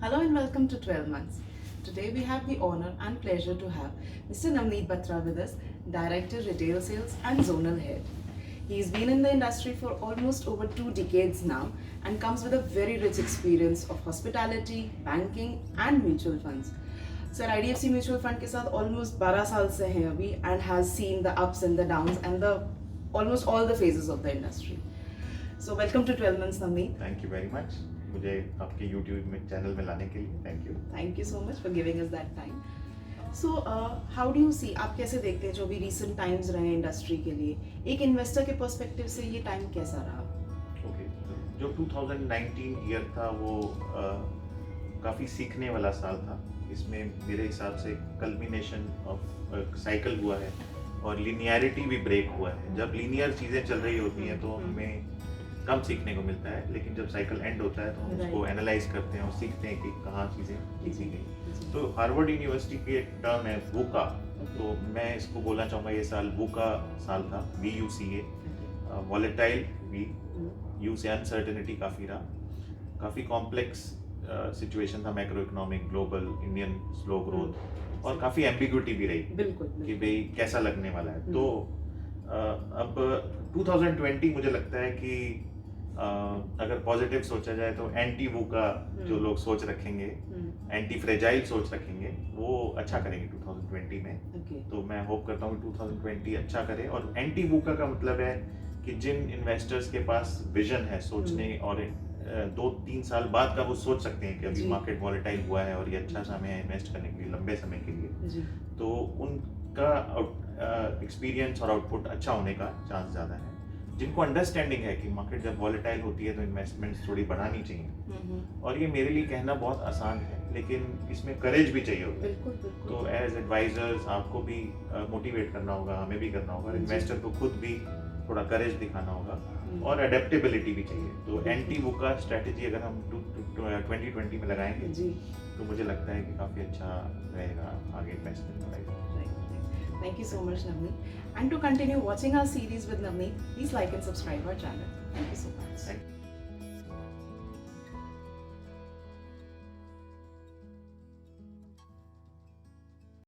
Hello and welcome to 12 months. Today we have the honor and pleasure to have Mr. Navneet Batra with us, Director Retail Sales and Zonal Head. He's been in the industry for almost over 2 decades now and comes with a very rich experience of hospitality, banking and mutual funds. Sir, IDFC Mutual Fund के साथ almost 12 साल से हैं अभी and has seen the ups and the downs and the almost all the phases of the industry. So welcome to 12 months, Navneet. Thank you very much. मुझे आपके YouTube में channel में लाने के लिए thank you. Thank you so much for giving us that time. So how do you see, आप कैसे देखते हैं जो भी recent times रहे इंडस्ट्री के लिए, एक इन्वेस्टर के पर्सपेक्टिव से ये टाइम कैसा रहा? ओके, जो 2019 ईयर था वो काफ़ी सीखने वाला साल था. इसमें मेरे हिसाब से कल्मिनेशन ऑफ साइकिल हुआ है और लिनियरिटी भी ब्रेक हुआ है. जब लीनियर चीज़ें चल रही होती हैं तो हमें कम सीखने को मिलता है, लेकिन जब साइकिल एंड होता है तो हम उसको एनालाइज करते हैं और सीखते हैं कि कहाँ चीज़ें सीखी गई. तो हार्वर्ड यूनिवर्सिटी की एक टर्म है वूका, तो मैं इसको बोलना चाहूँगा ये साल वूका साल था. VUCA, वॉलेटाइल, यू से अनसर्टेनिटी काफ़ी रहा, काफ़ी कॉम्प्लेक्स सिचुएशन था, macro economic, global, Indian slow growth और काफ़ी एम्बिग्यूटी भी रही कि भाई कैसा लगने वाला है. तो अब 2020 मुझे लगता है कि अगर पॉजिटिव सोचा जाए तो एंटी वूका जो लोग सोच रखेंगे, एंटी फ्रेजाइल सोच रखेंगे, वो अच्छा करेंगे 2020 में. तो मैं होप करता हूँ कि 2020 अच्छा करे. और एंटी वूका का मतलब है कि जिन इन्वेस्टर्स के पास विजन है सोचने और 2-3 साल बाद का वो सोच सकते हैं कि अभी मार्केट वॉलेटाइल हुआ है और ये अच्छा समय है इन्वेस्ट करने के लिए लंबे समय के लिए, तो उनका एक्सपीरियंस और आउटपुट अच्छा होने का चांस ज़्यादा है. जिनको अंडरस्टैंडिंग है कि मार्केट जब वॉलेटाइल होती है तो इन्वेस्टमेंट्स थोड़ी बढ़ानी चाहिए, और ये मेरे लिए कहना बहुत आसान है लेकिन इसमें करेज भी चाहिए होता है. तो एज एडवाइजर्स आपको भी मोटिवेट करना होगा, हमें भी करना होगा, इन्वेस्टर को खुद भी थोड़ा करेज दिखाना होगा और अडेप्टेबिलिटी भी चाहिए. तो एंटी वूका स्ट्रेटेजी अगर हम 2020 में लगाएंगे तो मुझे लगता है कि काफ़ी अच्छा रहेगा आगे इन्वेस्टमेंट का. Thank you so much, Navneet. And to continue watching our series with Navneet, please like and subscribe our channel. Thank you so much. Thank you.